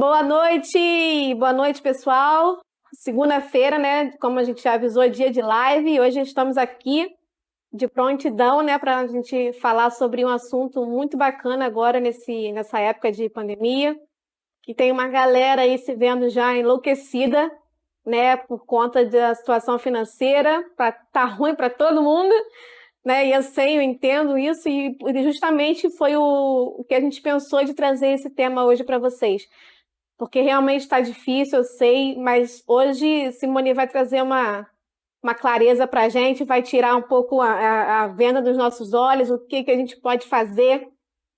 Boa noite, pessoal. Segunda-feira, né? Como a gente já avisou, é dia de live e hoje estamos aqui de prontidão, né, para a gente falar sobre um assunto muito bacana agora nessa época de pandemia, que tem uma galera aí se vendo já enlouquecida, né, por conta da situação financeira, tá ruim para todo mundo, né? E eu sei, eu entendo isso e justamente foi o que a gente pensou de trazer esse tema hoje para vocês. Porque realmente está difícil, eu sei, mas hoje Simone vai trazer uma clareza para a gente, vai tirar um pouco a venda dos nossos olhos, o que a gente pode fazer,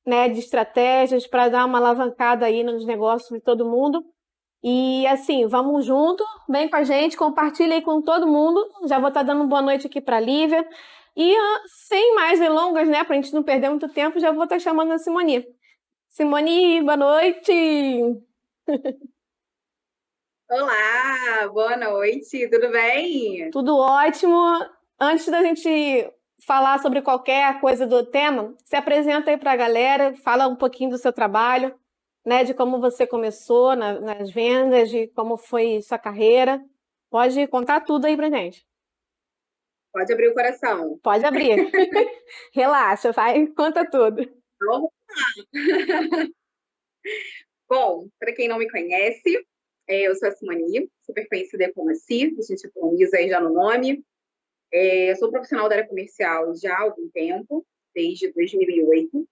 né, de estratégias para dar uma alavancada aí nos negócios de todo mundo. E assim, vamos junto, vem com a gente, compartilha aí com todo mundo. Já vou estar dando boa noite aqui para a Lívia. E sem mais delongas, né, para a gente não perder muito tempo, já vou estar chamando a Simone. Simone, boa noite! Olá, boa noite, tudo bem? Tudo ótimo. Antes da gente falar sobre qualquer coisa do tema, se apresenta aí para a galera, fala um pouquinho do seu trabalho, né, de como você começou nas vendas, de como foi sua carreira. Pode contar tudo aí pra gente. Pode abrir o coração. Pode abrir. Relaxa, vai, conta tudo. Vamos lá. Bom, para quem não me conhece, eu sou a Simone, super conhecida como a Si, a gente economiza aí já no nome. Eu sou profissional da área comercial já há algum tempo, desde 2008.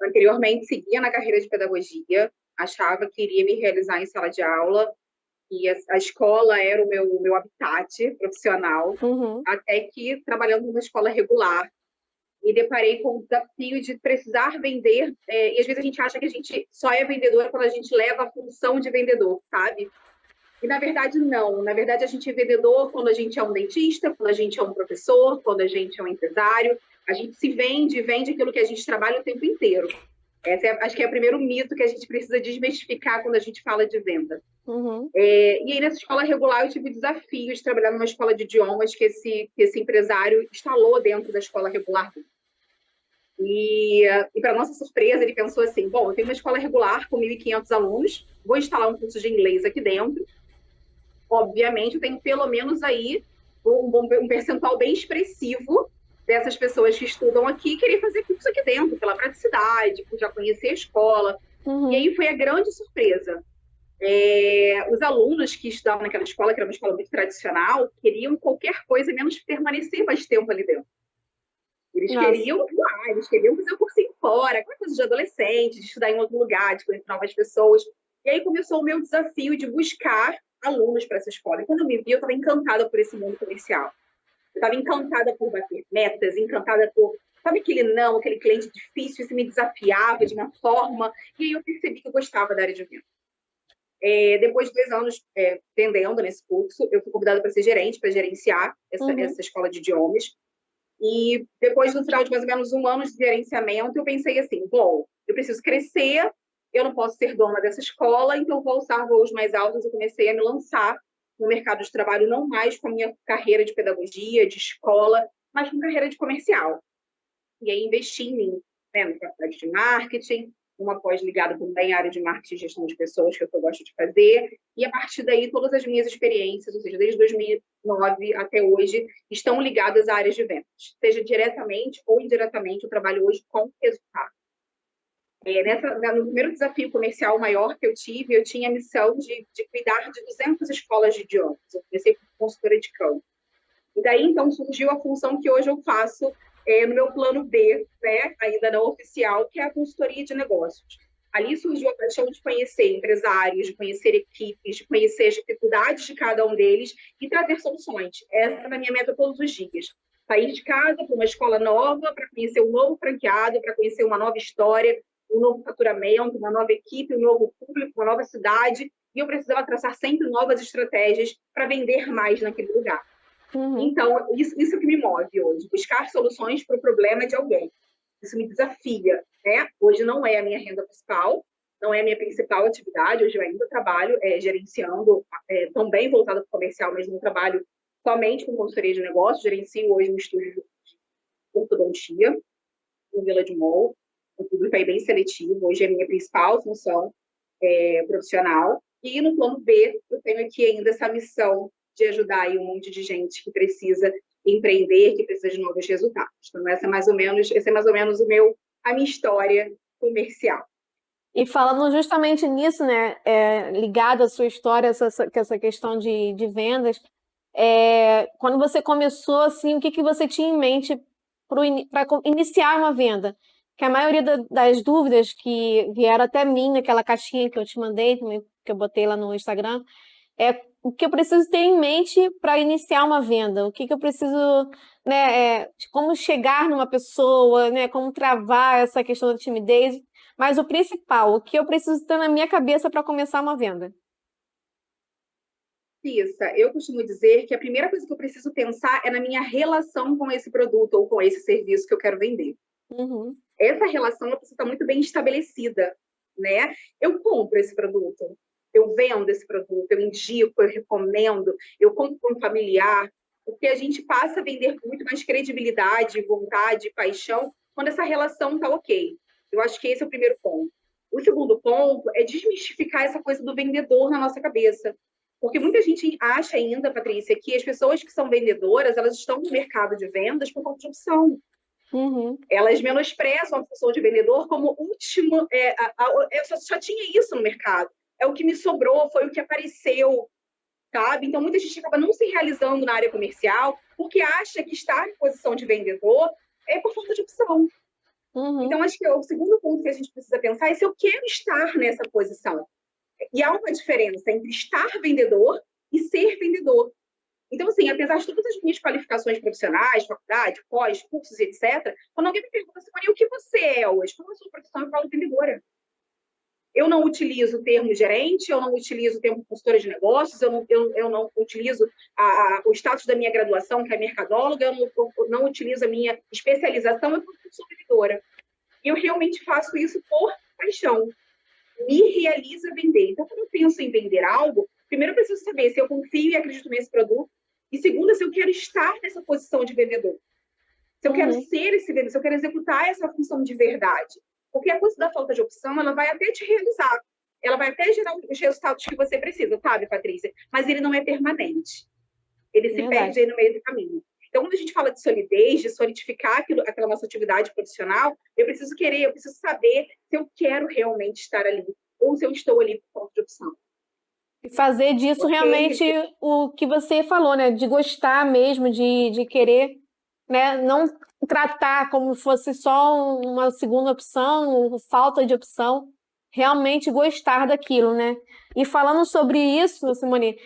Anteriormente, seguia na carreira de pedagogia, achava que iria me realizar em sala de aula, e a escola era o meu habitat profissional, até que, trabalhando numa escola regular, me deparei com o desafio de precisar vender, e às vezes a gente acha que a gente só é vendedora quando a gente leva a função de vendedor, sabe? E na verdade não, na verdade a gente é vendedor quando a gente é um dentista, quando a gente é um professor, quando a gente é um empresário, a gente se vende aquilo que a gente trabalha o tempo inteiro. Acho que é o primeiro mito que a gente precisa desmistificar quando a gente fala de venda. E aí, nessa escola regular, eu tive o desafio de trabalhar numa escola de idiomas que esse empresário instalou dentro da escola regular. E para nossa surpresa, ele pensou assim, bom, eu tenho uma escola regular com 1.500 alunos, vou instalar um curso de inglês aqui dentro. Obviamente, eu tenho pelo menos aí um percentual bem expressivo dessas pessoas que estudam aqui querer fazer curso aqui dentro, pela praticidade, por já conhecer a escola. E aí foi a grande surpresa. Os alunos que estudavam naquela escola, que era uma escola muito tradicional, queriam qualquer coisa menos permanecer mais tempo ali dentro. Eles queriam voar, eles queriam fazer o cursinho fora, aquela coisa de adolescente, de estudar em outro lugar, de conhecer novas pessoas. E aí começou o meu desafio de buscar alunos para essa escola. E quando eu me vi, eu estava encantada por esse mundo comercial. Eu estava encantada por bater metas, encantada por, sabe, aquele cliente difícil, isso me desafiava de uma forma. E aí eu percebi que eu gostava da área de venda. Depois de 2 anos vendendo nesse curso, eu fui convidada para ser gerente, para gerenciar essa escola de idiomas. E depois, no final de mais ou menos 1 ano de gerenciamento, eu pensei assim, bom, eu preciso crescer, eu não posso ser dona dessa escola, então vou alçar voos mais altos. Eu comecei a me lançar no mercado de trabalho, não mais com a minha carreira de pedagogia, de escola, mas com carreira de comercial. E aí investi em mim, né, na faculdade de marketing, uma pós ligada também à área de marketing e gestão de pessoas, que é o que eu gosto de fazer. E a partir daí, todas as minhas experiências, ou seja, desde 2009 até hoje, estão ligadas a áreas de vendas. Seja diretamente ou indiretamente, eu trabalho hoje com resultado. No primeiro desafio comercial maior que eu tive, eu tinha a missão de cuidar de 200 escolas de idiomas. Eu comecei como consultora de campo. E daí, então, surgiu a função que hoje eu faço no meu plano B, né, ainda não oficial, que é a consultoria de negócios. Ali surgiu a paixão de conhecer empresários, de conhecer equipes, de conhecer as dificuldades de cada um deles e trazer soluções. Essa é a minha meta todos os dias. Sair de casa para uma escola nova, para conhecer um novo franqueado, para conhecer uma nova história, um novo faturamento, uma nova equipe, um novo público, uma nova cidade. E eu precisava traçar sempre novas estratégias para vender mais naquele lugar. Então, isso que me move hoje, buscar soluções para o problema de alguém. Isso me desafia, né? Hoje não é a minha renda principal, não é a minha principal atividade, hoje eu ainda trabalho gerenciando, também voltado para o comercial, mas não trabalho somente com consultoria de negócios, gerencio hoje um estúdio de ortodontia, no Village Mall, um público aí bem seletivo, hoje é a minha principal função, profissional. E no plano B, eu tenho aqui ainda essa missão de ajudar aí um monte de gente que precisa empreender, que precisa de novos resultados. Então, essa é mais ou menos a minha história comercial. E falando justamente nisso, né, ligado à sua história, essa questão de vendas, quando você começou, assim, o que você tinha em mente para iniciar uma venda? Que a maioria das dúvidas que vieram até mim naquela caixinha que eu te mandei, que eu botei lá no Instagram, o que eu preciso ter em mente para iniciar uma venda, o que eu preciso, né, como chegar numa pessoa, né, como travar essa questão da timidez, mas o principal, o que eu preciso ter na minha cabeça para começar uma venda. Cissa, eu costumo dizer que a primeira coisa que eu preciso pensar é na minha relação com esse produto ou com esse serviço que eu quero vender. Uhum. Essa relação ela precisa estar muito bem estabelecida, né? Eu compro esse produto, eu vendo esse produto, eu indico, eu recomendo, eu compro para um familiar, porque a gente passa a vender com muito mais credibilidade, vontade, paixão, quando essa relação está ok. Eu acho que esse é o primeiro ponto. O segundo ponto é desmistificar essa coisa do vendedor na nossa cabeça. Porque muita gente acha ainda, Patrícia, que as pessoas que são vendedoras, elas estão no mercado de vendas por conta de opção. Uhum. Elas menosprezam a função de vendedor como último. Eu só tinha isso no mercado. É o que me sobrou, foi o que apareceu, sabe? Então, muita gente acaba não se realizando na área comercial porque acha que estar em posição de vendedor é por falta de opção. Uhum. Então, acho que o segundo ponto que a gente precisa pensar é se eu quero estar nessa posição. E há uma diferença entre estar vendedor e ser vendedor. Então, assim, apesar de todas as minhas qualificações profissionais, faculdade, pós, cursos, etc., quando alguém me pergunta assim, Maria, o que você é hoje? Qual é a sua profissão? Eu falo vendedora. Eu não utilizo o termo gerente, eu não utilizo o termo consultora de negócios, eu não utilizo o status da minha graduação, que é mercadóloga, eu não utilizo a minha especialização, eu sou vendedora. E eu realmente faço isso por paixão. Me realiza vender. Então, quando eu penso em vender algo, primeiro eu preciso saber se eu confio e acredito nesse produto, e segundo, se eu quero estar nessa posição de vendedor. Se eu quero ser esse vendedor, se eu quero executar essa função de verdade. Porque a coisa da falta de opção, ela vai até te realizar. Ela vai até gerar os resultados que você precisa, sabe, Patrícia? Mas ele não é permanente. Ele se perde aí no meio do caminho. Então, quando a gente fala de solidez, de solidificar aquela nossa atividade profissional, eu preciso saber se eu quero realmente estar ali, ou se eu estou ali por falta de opção. E fazer disso realmente o que você falou, né? De gostar mesmo, de querer, né? Não tratar como se fosse só uma segunda opção, falta de opção, realmente gostar daquilo, né? E falando sobre isso, Simone,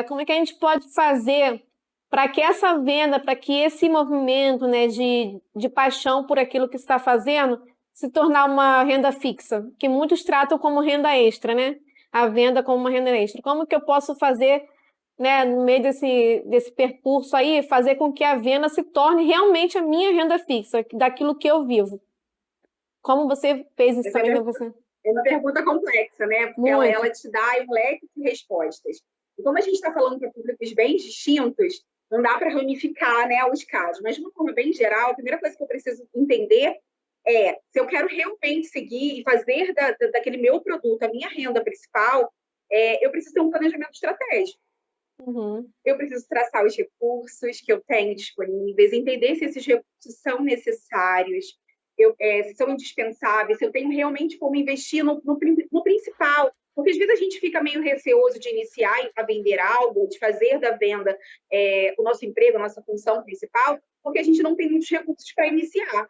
como é que a gente pode fazer para que essa venda, para que esse movimento, né, de paixão por aquilo que está fazendo se tornar uma renda fixa, que muitos tratam como renda extra, né? A venda como uma renda extra. Como que eu posso fazer, né, no meio desse percurso aí, fazer com que a venda se torne realmente a minha renda fixa, daquilo que eu vivo? Como você fez isso também? É uma pergunta complexa, né? Porque ela te dá um leque de respostas. E como a gente está falando para públicos bem distintos, não dá para ramificar, né, os casos. Mas, de uma forma bem geral, a primeira coisa que eu preciso entender é se eu quero realmente seguir e fazer daquele meu produto a minha renda principal, eu preciso ter um planejamento estratégico. Uhum. Eu preciso traçar os recursos que eu tenho disponíveis, entender se esses recursos são necessários, se são indispensáveis, se eu tenho realmente como investir no principal. Porque às vezes a gente fica meio receoso de iniciar a vender algo, de fazer da venda o nosso emprego, a nossa função principal, porque a gente não tem muitos recursos para iniciar.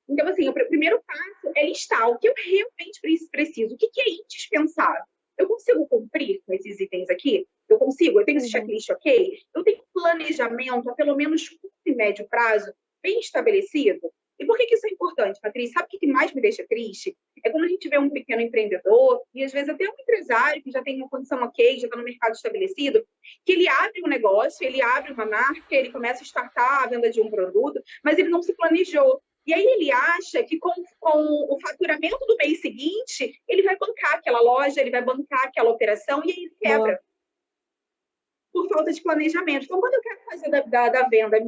Então, assim, o primeiro passo é listar o que eu realmente preciso, o que é indispensável. Eu consigo cumprir com esses itens aqui? Eu consigo? Eu tenho esse checklist ok? Eu tenho planejamento a pelo menos curto e médio prazo bem estabelecido? E por que isso é importante, Patrícia? Sabe o que mais me deixa triste? É quando a gente vê um pequeno empreendedor, e às vezes até um empresário que já tem uma condição ok, já está no mercado estabelecido, que ele abre um negócio, ele abre uma marca, ele começa a startar a venda de um produto, mas ele não se planejou. E aí ele acha que com o faturamento do mês seguinte, ele vai bancar aquela loja, ele vai bancar aquela operação, e aí ele quebra. Por falta de planejamento. Então, quando eu quero fazer da venda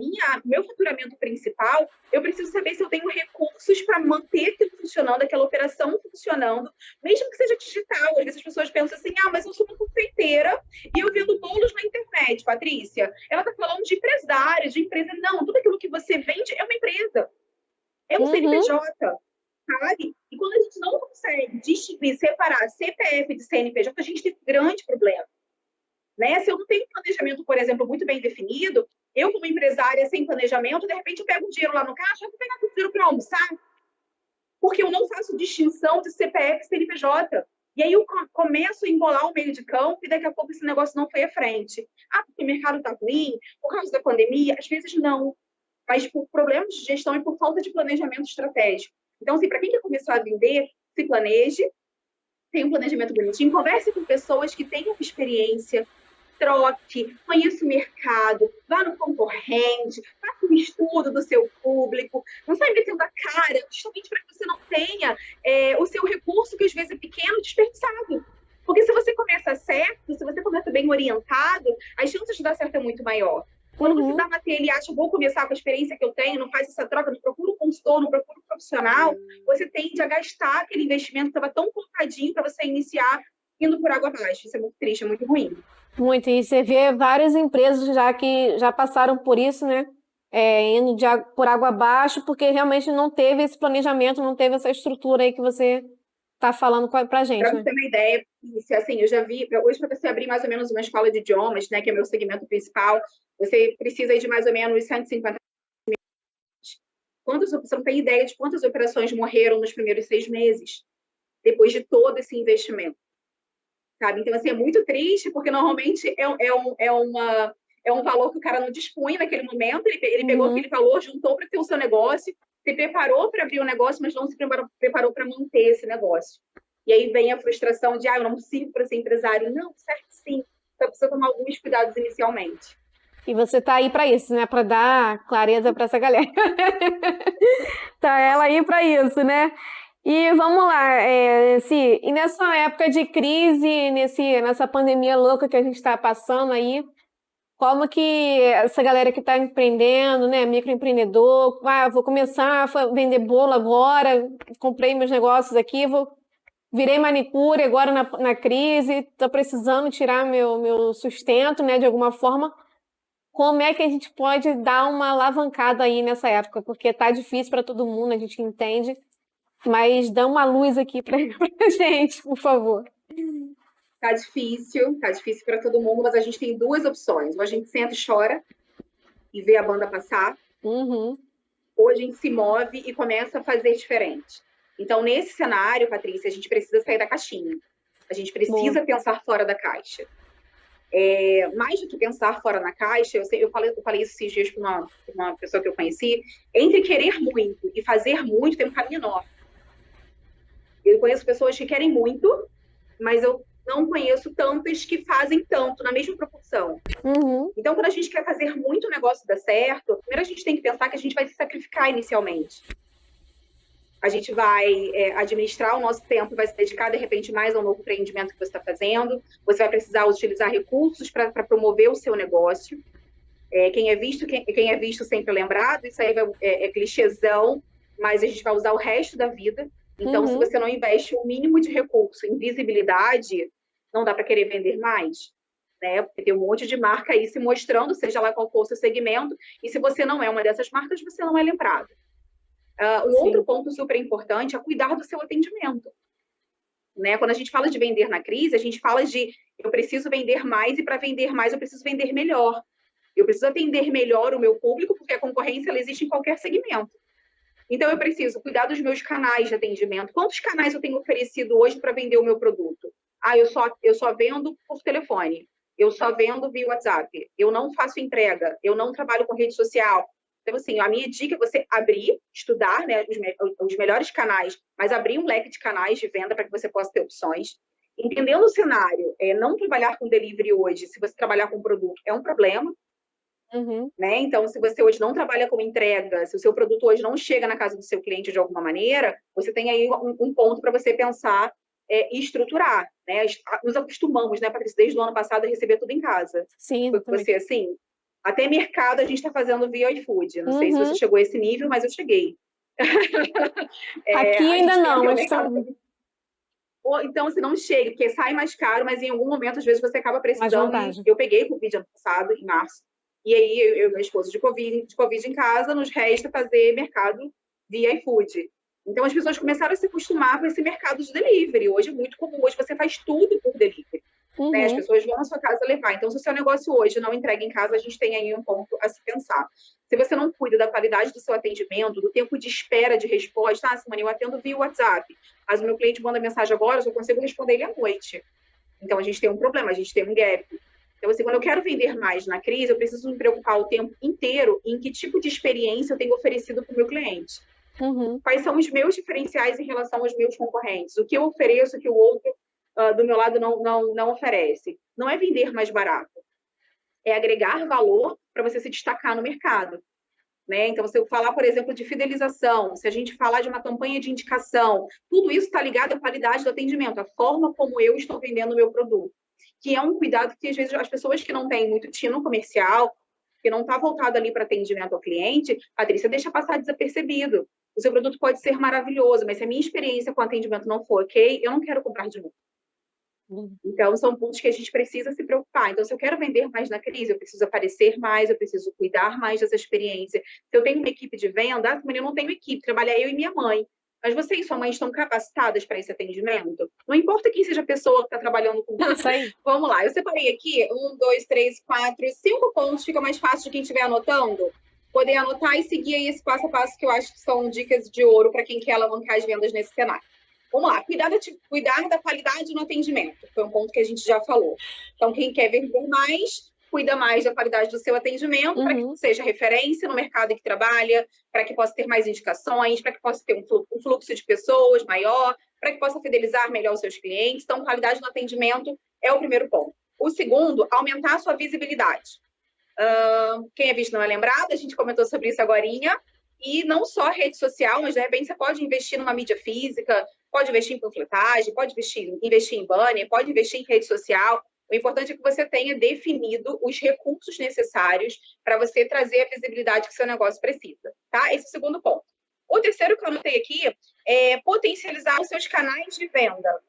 meu faturamento principal, eu preciso saber se eu tenho recursos para manter aquilo funcionando, aquela operação funcionando, mesmo que seja digital. Às vezes as pessoas pensam assim, mas eu sou uma confeiteira e eu vendo bolos na internet, Patrícia. Ela está falando de empresários, de empresa. Não, tudo aquilo que você vende é uma empresa. É um CNPJ, sabe? E quando a gente não consegue distinguir, separar CPF de CNPJ, a gente tem um grande problema. Né? Se eu não tenho um planejamento, por exemplo, muito bem definido, eu, como empresária sem planejamento, de repente eu pego o dinheiro lá no caixa, eu vou pegar o dinheiro para almoçar, porque eu não faço distinção de CPF e CNPJ. E aí eu começo a embolar o meio de campo e daqui a pouco esse negócio não foi à frente. Porque o mercado está ruim, por causa da pandemia? Às vezes não. Mas por problemas de gestão e por falta de planejamento estratégico. Então, assim, para quem quer começar a vender, se planeje, tenha um planejamento bonitinho, converse com pessoas que tenham experiência, troque, conheça o mercado, vá no concorrente, faça um estudo do seu público, não sai metendo a cara, justamente para que você não tenha o seu recurso, que às vezes é pequeno, desperdiçado. Porque se você começa certo, se você começa bem orientado, as chances de dar certo é muito maior. Quando você dá uma telha e acha, vou começar com a experiência que eu tenho, não faz essa troca, não procura um consultor, não procura um profissional, você tende a gastar aquele investimento que estava tão cortadinho para você iniciar indo por água abaixo. Isso é muito triste, é muito ruim. Muito, e você vê várias empresas já que já passaram por isso, né? Indo por água abaixo, porque realmente não teve esse planejamento, não teve essa estrutura aí que você está falando pra gente, Para né? você ter uma ideia, assim, eu já vi, hoje para você abrir mais ou menos uma escola de idiomas, né, que é meu segmento principal, você precisa de mais ou menos 150 mil. Você não tem ideia de quantas operações morreram nos primeiros 6 meses, depois de todo esse investimento. Sabe? Então, assim, é muito triste, porque normalmente é um valor que o cara não dispõe naquele momento, ele pegou aquele valor, juntou para ter o seu negócio, se preparou para abrir o negócio, mas não se preparou para manter esse negócio. E aí vem a frustração de, eu não sirvo para ser empresário. Não, certo sim, só precisa tomar alguns cuidados inicialmente. E você tá aí para isso, né? Para dar clareza para essa galera. Tá ela aí para isso, né? E vamos lá, e nessa época de crise, nessa pandemia louca que a gente está passando aí, como que essa galera que está empreendendo, né, microempreendedor, vou começar a vender bolo agora, comprei meus negócios aqui, virei manicure agora na crise, estou precisando tirar meu sustento, né, de alguma forma. Como é que a gente pode dar uma alavancada aí nessa época? Porque tá difícil para todo mundo, a gente entende. Mas dá uma luz aqui pra gente, por favor. Tá difícil para todo mundo, mas a gente tem 2 opções. Ou a gente senta e chora e vê a banda passar, ou a gente se move e começa a fazer diferente. Então, nesse cenário, Patrícia, a gente precisa sair da caixinha. A gente precisa pensar fora da caixa. Mais do que pensar fora na caixa, eu falei isso esses dias para uma pessoa que eu conheci, entre querer muito e fazer muito tem um caminho enorme. Eu conheço pessoas que querem muito, mas eu não conheço tantas que fazem tanto, na mesma proporção. Então, quando a gente quer fazer muito o negócio dar certo, primeiro a gente tem que pensar que a gente vai se sacrificar inicialmente. A gente vai administrar o nosso tempo, vai se dedicar, de repente, mais ao novo empreendimento que você está fazendo. Você vai precisar utilizar recursos para promover o seu negócio. Quem é visto sempre é lembrado. Isso aí é clichêzão, mas a gente vai usar o resto da vida. Então, se você não investe o mínimo de recurso em visibilidade, não dá para querer vender mais. Né? Porque tem um monte de marca aí se mostrando, seja lá qual for o seu segmento, e se você não é uma dessas marcas, você não é lembrado. Outro ponto super importante é cuidar do seu atendimento. Né? Quando a gente fala de vender na crise, a gente fala de eu preciso vender mais, e para vender mais eu preciso vender melhor. Eu preciso atender melhor o meu público, porque a concorrência ela existe em qualquer segmento. Então, eu preciso cuidar dos meus canais de atendimento. Quantos canais eu tenho oferecido hoje para vender o meu produto? Eu só vendo por telefone. Eu só vendo via WhatsApp. Eu não faço entrega. Eu não trabalho com rede social. Então, assim, a minha dica é você abrir, estudar, né, os melhores canais, mas abrir um leque de canais de venda para que você possa ter opções. Entendendo o cenário, não trabalhar com delivery hoje, se você trabalhar com produto, é um problema. Né? Então, se você hoje não trabalha com entrega, se o seu produto hoje não chega na casa do seu cliente de alguma maneira, você tem aí um ponto para você pensar e estruturar. Né? Nos acostumamos, né, Patrícia, desde o ano passado a receber tudo em casa. Sim. Você, assim, até mercado a gente está fazendo via iFood. Não sei se você chegou a esse nível, mas eu cheguei. Aqui A ainda gente não, tem o mas mercado. Ou então, se não chega, porque sai mais caro, mas em algum momento, às vezes, você acaba mais precisando. vantagem. Eu peguei Covid ano passado, em março, e aí eu e meu esposo de COVID em casa, nos resta fazer mercado via iFood. Então, as pessoas começaram a se acostumar com esse mercado de delivery. Hoje é muito comum, hoje você faz tudo por delivery. Né? As pessoas vão na sua casa levar. Então, se o seu negócio hoje não entrega em casa, a gente tem aí um ponto a se pensar. Se você não cuida da qualidade do seu atendimento, do tempo de espera de resposta, Simone, eu atendo via WhatsApp, mas o meu cliente manda mensagem agora, eu só consigo responder ele à noite. Então, a gente tem um problema, a gente tem um gap. Então, assim, quando eu quero vender mais na crise, eu preciso me preocupar o tempo inteiro em que tipo de experiência eu tenho oferecido para o meu cliente. Quais são os meus diferenciais em relação aos meus concorrentes? O que eu ofereço que o outro do meu lado não oferece? Não é vender mais barato, é agregar valor para você se destacar no mercado. Né? Então, se eu falar, por exemplo, de fidelização, se a gente falar de uma campanha de indicação, tudo isso está ligado à qualidade do atendimento, à forma como eu estou vendendo o meu produto, que é um cuidado que, às vezes, as pessoas que não têm muito tino comercial, que não está voltado ali para atendimento ao cliente, Patrícia, deixa passar desapercebido. O seu produto pode ser maravilhoso, mas se a minha experiência com o atendimento não for ok, eu não quero comprar de novo. Então, são pontos que a gente precisa se preocupar. Então, se eu quero vender mais na crise, eu preciso aparecer mais, eu preciso cuidar mais dessa experiência. Se eu tenho uma equipe de venda, eu não tenho equipe, trabalha eu e minha mãe. Mas você e sua mãe estão capacitadas para esse atendimento? Não importa quem seja a pessoa que está trabalhando com você. Vamos lá, eu separei aqui 1, 2, 3, 4, 5 pontos. Fica mais fácil de quem estiver anotando poder anotar e seguir aí esse passo a passo que eu acho que são dicas de ouro para quem quer alavancar as vendas nesse cenário. Vamos lá, cuidar da qualidade no atendimento. Foi um ponto que a gente já falou. Então, quem quer vender mais, cuida mais da qualidade do seu atendimento, para que seja referência no mercado em que trabalha, para que possa ter mais indicações, para que possa ter um fluxo de pessoas maior, para que possa fidelizar melhor os seus clientes. Então, qualidade no atendimento é o primeiro ponto. O segundo, aumentar a sua visibilidade. Quem é visto não é lembrado, a gente comentou sobre isso agorinha. E não só rede social, mas de repente você pode investir numa mídia física, pode investir em panfletagem, pode investir em banner, pode investir em rede social. O importante é que você tenha definido os recursos necessários para você trazer a visibilidade que seu negócio precisa, tá? Esse é o segundo ponto. O terceiro que eu anotei aqui é potencializar os seus canais de venda.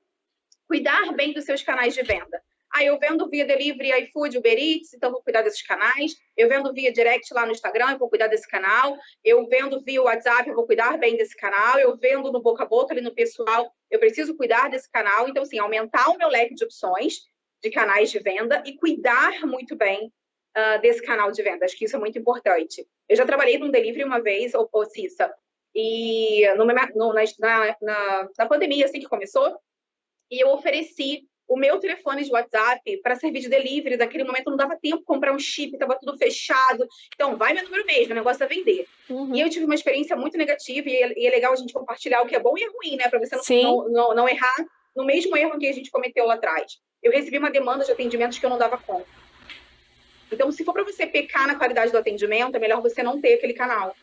Cuidar bem dos seus canais de venda. Eu vendo via delivery, iFood, Uber Eats, então vou cuidar desses canais. Eu vendo via direct lá no Instagram, eu vou cuidar desse canal. Eu vendo via WhatsApp, eu vou cuidar bem desse canal. Eu vendo no boca a boca, ali no pessoal, eu preciso cuidar desse canal. Então, assim, aumentar o meu leque de opções de canais de venda e cuidar muito bem desse canal de venda. Acho que isso é muito importante. Eu já trabalhei num delivery uma vez, Cissa, e na pandemia, assim que começou, e eu ofereci o meu telefone de WhatsApp para servir de delivery. Naquele momento não dava tempo de comprar um chip, estava tudo fechado. Então, vai meu número mesmo, o negócio é vender. E eu tive uma experiência muito negativa, e é legal a gente compartilhar o que é bom e é ruim, né? Para você não errar no mesmo erro que a gente cometeu lá atrás. Eu recebi uma demanda de atendimentos que eu não dava conta. Então, se for para você pecar na qualidade do atendimento, é melhor você não ter aquele canal.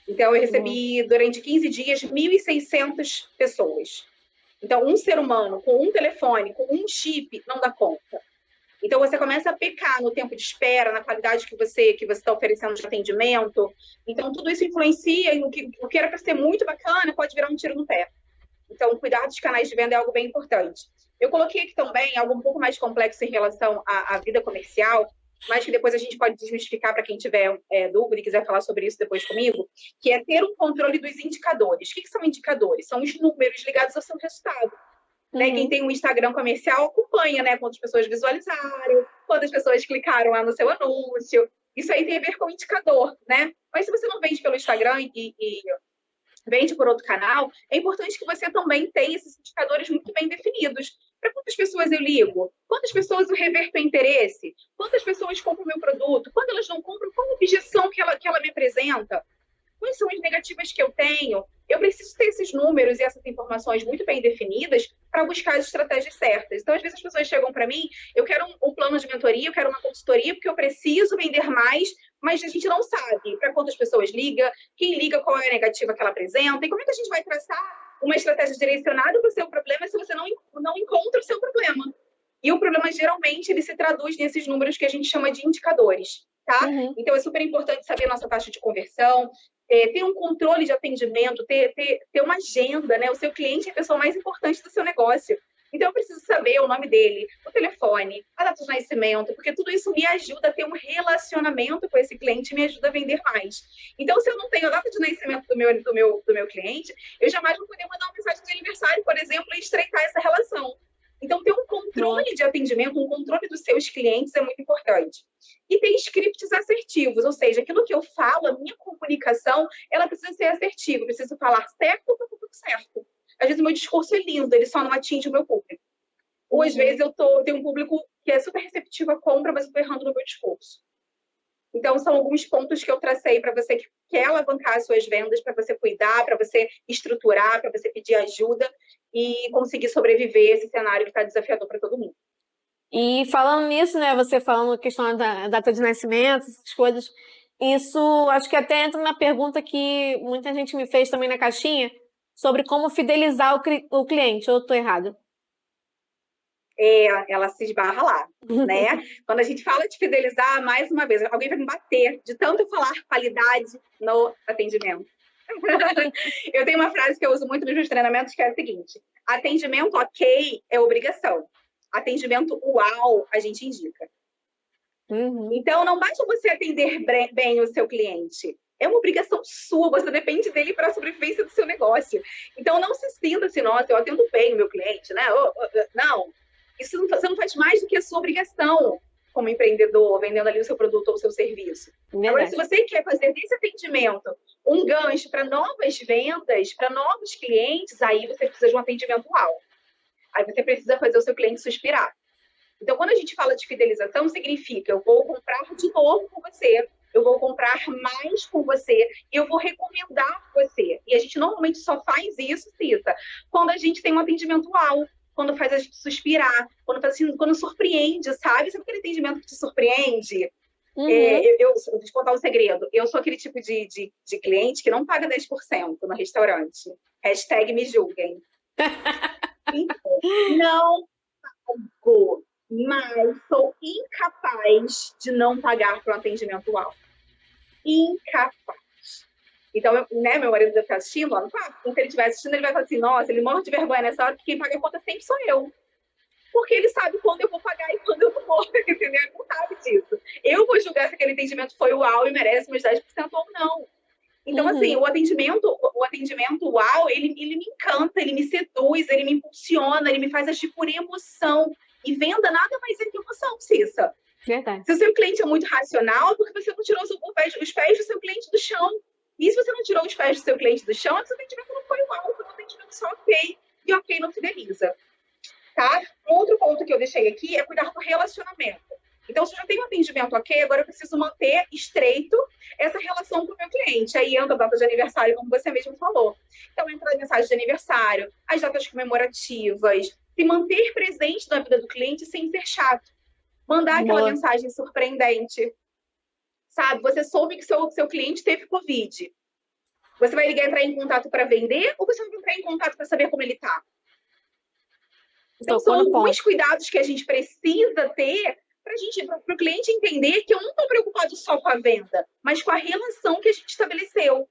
Então, eu recebi, durante 15 dias, 1.600 pessoas. Então, um ser humano com um telefone, com um chip, não dá conta. Então, você começa a pecar no tempo de espera, na qualidade que você está oferecendo de atendimento. Então, tudo isso influencia em o que era para ser muito bacana, pode virar um tiro no pé. Então, cuidar dos canais de venda é algo bem importante. Eu coloquei aqui também algo um pouco mais complexo em relação à vida comercial, mas que depois a gente pode desmistificar para quem tiver dúvida e quiser falar sobre isso depois comigo, que é ter um controle dos indicadores. O que são indicadores? São os números ligados ao seu resultado. Né? Quem tem um Instagram comercial acompanha, né? Quantas pessoas visualizaram, quantas pessoas clicaram lá no seu anúncio. Isso aí tem a ver com o indicador, né? Mas se você não vende pelo Instagram e vende por outro canal, é importante que você também tenha esses indicadores muito bem definidos. Para quantas pessoas eu ligo? Quantas pessoas eu reverto interesse? Quantas pessoas compram o meu produto? Quando elas não compram, qual a objeção que ela me apresenta? Quais são as negativas que eu tenho? Eu preciso ter esses números e essas informações muito bem definidas para buscar as estratégias certas. Então, às vezes, as pessoas chegam para mim, eu quero um plano de mentoria, eu quero uma consultoria, porque eu preciso vender mais, mas a gente não sabe para quantas pessoas liga, quem liga, qual é a negativa que ela apresenta, e como é que a gente vai traçar uma estratégia direcionada para o seu problema se você não encontra o seu problema. E o problema, geralmente, ele se traduz nesses números que a gente chama de indicadores, tá? Então, é super importante saber a nossa taxa de conversão, ter um controle de atendimento, ter uma agenda, né? O seu cliente é a pessoa mais importante do seu negócio. Então, eu preciso saber o nome dele, o telefone, a data de nascimento, porque tudo isso me ajuda a ter um relacionamento com esse cliente e me ajuda a vender mais. Então, se eu não tenho a data de nascimento do meu cliente, eu jamais vou poder mandar uma mensagem de aniversário, por exemplo, e estreitar essa relação. Então, ter um controle de atendimento, um controle dos seus clientes é muito importante. E ter scripts assertivos, ou seja, aquilo que eu falo, a minha comunicação, ela precisa ser assertiva, eu preciso falar certo ou tudo certo. Às vezes o meu discurso é lindo, ele só não atinge o meu público. Ou às vezes eu tenho um público que é super receptivo à compra, mas eu estou errando no meu discurso. Então, são alguns pontos que eu tracei para você que quer alavancar as suas vendas, para você cuidar, para você estruturar, para você pedir ajuda e conseguir sobreviver a esse cenário que está desafiador para todo mundo. E falando nisso, né, você falando a questão da data de nascimento, essas coisas, isso acho que até entra na pergunta que muita gente me fez também na caixinha, sobre como fidelizar o cliente, ou eu estou errado? Ela se esbarra lá, né? Quando a gente fala de fidelizar, mais uma vez, alguém vai me bater de tanto falar qualidade no atendimento. Eu tenho uma frase que eu uso muito nos meus treinamentos, que é a seguinte: atendimento ok é obrigação. Atendimento uau, a gente indica. Então, não basta você atender bem o seu cliente. É uma obrigação sua, você depende dele para a sobrevivência do seu negócio. Então, não se sinta assim, nossa, eu atendo bem o meu cliente, né? Não, isso você não faz mais do que a sua obrigação como empreendedor, vendendo ali o seu produto ou o seu serviço. Agora, se você quer fazer desse atendimento um gancho para novas vendas, para novos clientes, aí você precisa de um atendimento uau. Aí você precisa fazer o seu cliente suspirar. Então, quando a gente fala de fidelização, significa eu vou comprar de novo com você, eu vou comprar mais com você e eu vou recomendar você. E a gente normalmente só faz isso, Cissa, quando a gente tem um atendimento uau, quando faz a gente suspirar, quando surpreende, sabe? Sabe aquele atendimento que te surpreende? Eu vou te contar um segredo. Eu sou aquele tipo de cliente que não paga 10% no restaurante. Hashtag me julguem. Então, não pago, mas sou incapaz de não pagar para um atendimento uau. Incapaz. Então, meu marido deve estar assistindo lá no quarto. Então, se ele estiver assistindo, ele vai falar assim, nossa, ele morre de vergonha nessa hora, porque quem paga a conta sempre sou eu. Porque ele sabe quando eu vou pagar e quando eu não vou, entendeu? Ele não sabe disso. Eu vou julgar se aquele atendimento foi uau e merece meus 10% ou não. Então, assim, o atendimento uau, ele me encanta, ele me seduz, ele me impulsiona, ele me faz agir por emoção. E venda nada mais é que emoção, Cissa. Verdade. Se o seu cliente é muito racional, é porque você não tirou os pés do seu cliente do chão. E se você não tirou os pés do seu cliente do chão, é que seu atendimento não foi uau, foi um atendimento só ok, e ok não fideliza. Tá? Outro ponto que eu deixei aqui é cuidar do relacionamento. Então, se eu já tenho um atendimento ok, agora eu preciso manter estreito essa relação com o meu cliente. Aí entra a data de aniversário, como você mesmo falou. Então, entra a mensagem de aniversário, as datas comemorativas, se manter presente na vida do cliente sem ser chato. Mandar aquela mensagem surpreendente. Sabe, você soube que seu cliente teve Covid. Você vai ligar e entrar em contato para vender ou você vai entrar em contato para saber como ele está? Então, são alguns cuidados que a gente precisa ter para o cliente entender que eu não estou preocupado só com a venda, mas com a relação que a gente estabeleceu.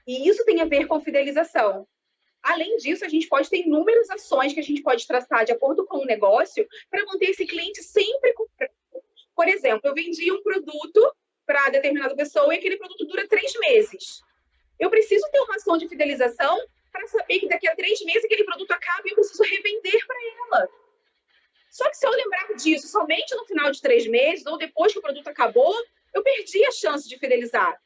E isso tem a ver com fidelização. Além disso, a gente pode ter inúmeras ações que a gente pode traçar de acordo com o negócio para manter esse cliente sempre comprando. Por exemplo, eu vendi um produto para determinada pessoa e aquele produto dura 3 meses. Eu preciso ter uma ação de fidelização para saber que daqui a 3 meses aquele produto acaba e eu preciso revender para ela. Só que se eu lembrar disso somente no final de 3 meses ou depois que o produto acabou, eu perdi a chance de fidelizar.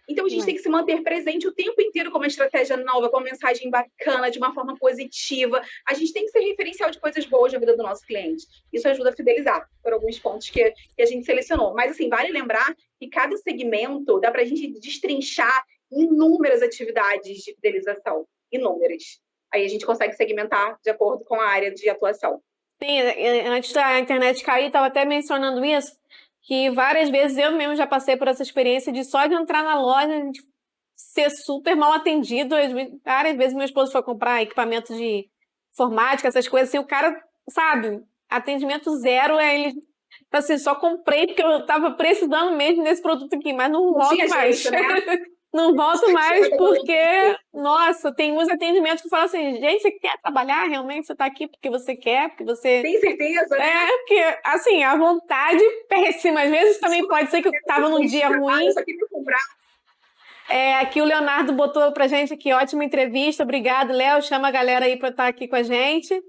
Então, a gente tem que se manter presente o tempo inteiro com uma estratégia nova, com uma mensagem bacana, de uma forma positiva. A gente tem que ser referencial de coisas boas na vida do nosso cliente. Isso ajuda a fidelizar, por alguns pontos que a gente selecionou. Mas, assim, vale lembrar que cada segmento dá para a gente destrinchar inúmeras atividades de fidelização. Inúmeras. Aí a gente consegue segmentar de acordo com a área de atuação. Sim, antes da internet cair, estava até mencionando isso, que várias vezes eu mesmo já passei por essa experiência de só de entrar na loja, a gente ser super mal atendido. Várias vezes meu esposo foi comprar equipamento de informática, essas coisas assim, o cara, sabe, atendimento zero, ele assim, só comprei porque eu estava precisando mesmo desse produto aqui, mas não volto mais. Jeito, né? Não volto mais Chateada com a porque, vontade. nossa, tem uns atendimentos que falam assim, gente, você quer trabalhar realmente? Você tá aqui porque você quer, porque você... Tem certeza, né? Porque, assim, a vontade péssima. Às vezes também Só pode ser que eu tava num depois de dia trabalho, eu ruim. só queria comprar. Aqui o Leonardo botou pra gente aqui, ótima entrevista. Obrigado, Léo. Chama a galera aí pra estar aqui com a gente.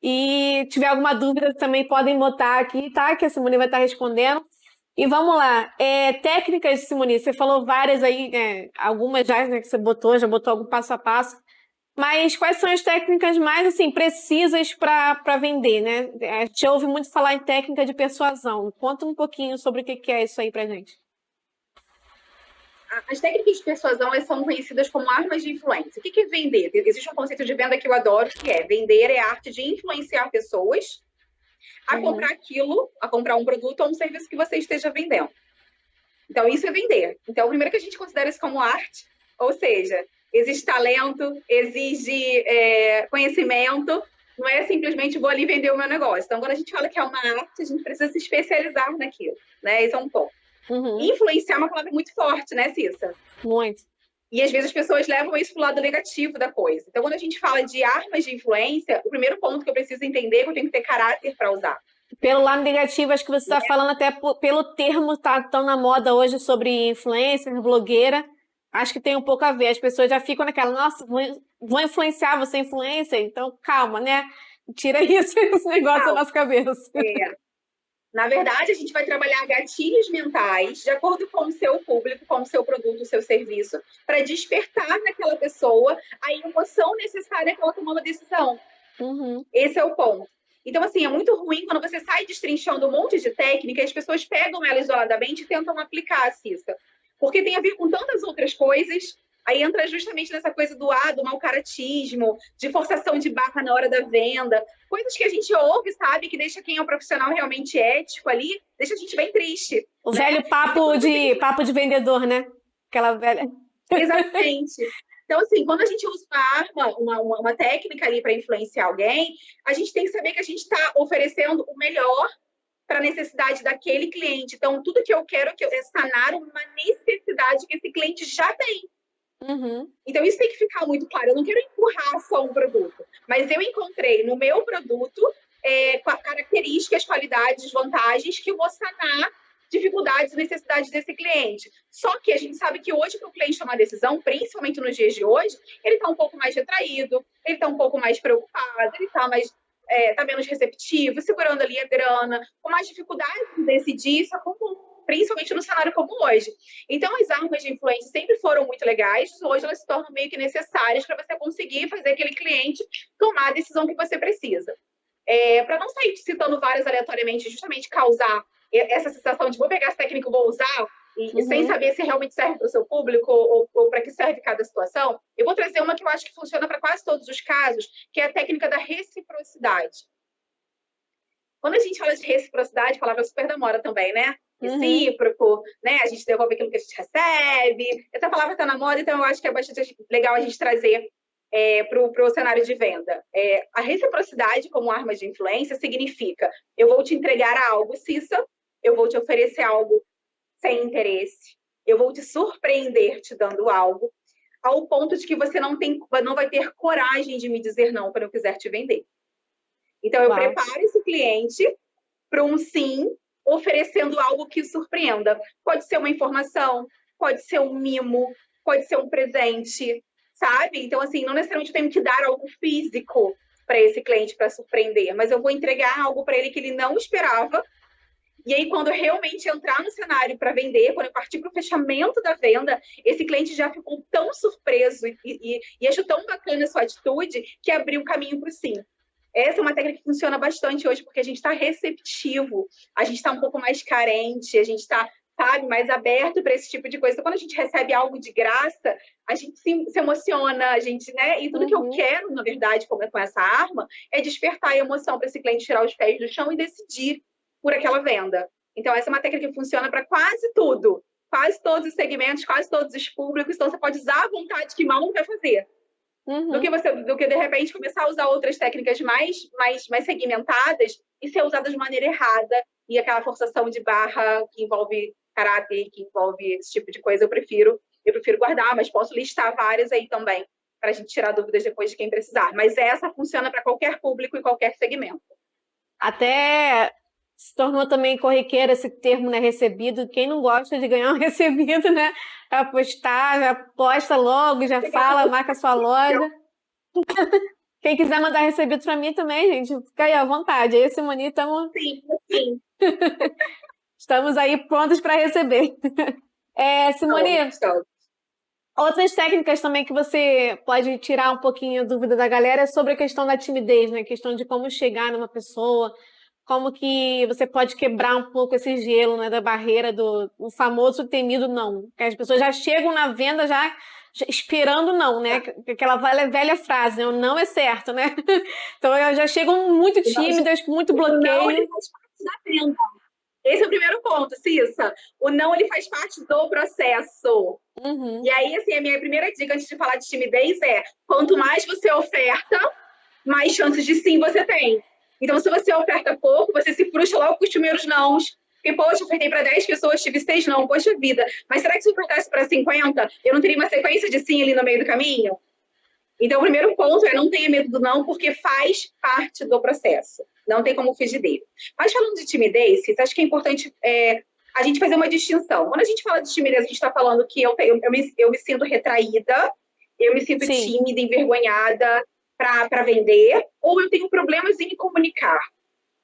E tiver alguma dúvida também podem botar aqui, tá? Que a Simone vai estar respondendo. E vamos lá. Técnicas, Simone, você falou várias aí, algumas já, né, que você botou, já botou algum passo a passo. Mas quais são as técnicas mais assim precisas para vender, né? A gente ouve muito falar em técnica de persuasão. Conta um pouquinho sobre o que é isso aí pra gente. As técnicas de persuasão são conhecidas como armas de influência. O que é vender? Existe um conceito de venda que eu adoro, que é vender é a arte de influenciar pessoas a comprar aquilo, a comprar um produto ou um serviço que você esteja vendendo. Então, isso é vender. Então, primeiro que a gente considera isso como arte, ou seja, existe talento, exige conhecimento, não é simplesmente vou ali vender o meu negócio. Então, quando a gente fala que é uma arte, a gente precisa se especializar naquilo, né? Esse é um ponto. Influenciar é uma palavra muito forte, né, Cissa? Muito. E às vezes as pessoas levam isso para o lado negativo da coisa. Então, quando a gente fala de armas de influência, o primeiro ponto que eu preciso entender é que eu tenho que ter caráter para usar. Pelo lado negativo, acho que você está falando até pelo termo tá tão na moda hoje sobre influencer, blogueira. Acho que tem um pouco a ver. As pessoas já ficam naquela, nossa, vou influenciar, você é influencer? Então, calma, né? Tira isso, esse negócio da nossa cabeça. Na verdade, a gente vai trabalhar gatilhos mentais de acordo com o seu público, com o seu produto, o seu serviço, para despertar naquela pessoa a emoção necessária para ela tomar uma decisão. Esse é o ponto. Então, assim, é muito ruim quando você sai destrinchando um monte de técnica e as pessoas pegam ela isoladamente e tentam aplicar a Cissa. Porque tem a ver com tantas outras coisas. Aí entra justamente nessa coisa do mau caratismo, de forçação de barra na hora da venda. Coisas que a gente ouve, sabe, que deixa quem é um profissional realmente ético ali, deixa a gente bem triste. O velho papo de vendedor, né? Aquela velha... Exatamente. Então, assim, quando a gente usa uma arma, uma técnica ali para influenciar alguém, a gente tem que saber que a gente está oferecendo o melhor para a necessidade daquele cliente. Então, tudo que eu quero é sanar uma necessidade que esse cliente já tem. Então, isso tem que ficar muito claro. Eu não quero empurrar só um produto, mas eu encontrei no meu produto características, qualidades, vantagens que eu vou sanar dificuldades e necessidades desse cliente. Só que a gente sabe que hoje, para o cliente tomar decisão, principalmente nos dias de hoje, ele está um pouco mais retraído, ele está um pouco mais preocupado, ele está mais tá menos receptivo, segurando ali a grana, com mais dificuldade de decidir, isso é comum, principalmente no cenário como hoje. Então, as armas de influência sempre foram muito legais, hoje elas se tornam meio que necessárias para você conseguir fazer aquele cliente tomar a decisão que você precisa. Para não sair citando várias aleatoriamente, justamente causar essa sensação de vou pegar essa técnica e vou usar, e sem saber se realmente serve para o seu público ou para que serve cada situação, eu vou trazer uma que eu acho que funciona para quase todos os casos, que é a técnica da reciprocidade. Quando a gente fala de reciprocidade, a palavra super da moda também, né? Recíproco, né? A gente devolve aquilo que a gente recebe. Essa palavra está na moda, então eu acho que é bastante legal a gente trazer para o cenário de venda. A reciprocidade como arma de influência significa eu vou te entregar algo, Cissa, eu vou te oferecer algo sem interesse, eu vou te surpreender te dando algo, ao ponto de que você não vai ter coragem de me dizer não quando eu quiser te vender. Então, eu preparo esse cliente para um sim, oferecendo algo que surpreenda. Pode ser uma informação, pode ser um mimo, pode ser um presente, sabe? Então, assim, não necessariamente eu tenho que dar algo físico para esse cliente para surpreender, mas eu vou entregar algo para ele que ele não esperava. E aí, quando eu realmente entrar no cenário para vender, quando eu partir para o fechamento da venda, esse cliente já ficou tão surpreso e achou tão bacana a sua atitude que abriu o caminho para o sim. Essa é uma técnica que funciona bastante hoje, porque a gente está receptivo, a gente está um pouco mais carente, a gente está, sabe, mais aberto para esse tipo de coisa. Então, quando a gente recebe algo de graça, a gente se emociona, a gente, né? E tudo que eu quero, na verdade, com essa arma, é despertar a emoção para esse cliente tirar os pés do chão e decidir por aquela venda. Então, essa é uma técnica que funciona para quase tudo, quase todos os segmentos, quase todos os públicos. Então, você pode usar à vontade, que mal não vai fazer. Do que de repente começar a usar outras técnicas mais segmentadas e ser usada de maneira errada, e aquela forçação de barra que envolve caráter, que envolve esse tipo de coisa, eu prefiro eu prefiro guardar, mas posso listar várias aí também, para a gente tirar dúvidas depois de quem precisar. Mas essa funciona para qualquer público e qualquer segmento. Até se tornou também corriqueiro esse termo, né, recebido. Quem não gosta de ganhar um recebido, né? Já postar, já posta logo, já fala, marca sua loja. Quem quiser mandar recebido para mim também, gente, fica aí à vontade. Eu e Simone Sim. estamos aí prontos para receber. Simone, outras técnicas também que você pode tirar um pouquinho a dúvida da galera é sobre a questão da timidez, né? A questão de como chegar numa pessoa, como que você pode quebrar um pouco esse gelo, né, da barreira do famoso temido não. Que as pessoas já chegam na venda já esperando não, né? Aquela velha frase, né? O não é certo, né? Então elas já chegam muito tímidas, com muito bloqueio. Não, ele faz parte da venda. Esse é o primeiro ponto, Cissa. O não, ele faz parte do processo. Uhum. E aí, assim, a minha primeira dica antes de falar de timidez é: quanto mais você oferta, mais chances de sim você tem. Então, se você oferta pouco, você se frustra logo com os primeiros nãos. Porque, poxa, ofertei para 10 pessoas, tive 6 não, poxa vida. Mas será que se eu ofertasse para 50, eu não teria uma sequência de sim ali no meio do caminho? Então, o primeiro ponto é: não tenha medo do não, porque faz parte do processo. Não tem como fugir dele. Mas falando de timidez, acho que é importante a gente fazer uma distinção. Quando a gente fala de timidez, a gente está falando que eu me sinto retraída, eu me sinto tímida, envergonhada para vender, ou eu tenho problemas em me comunicar.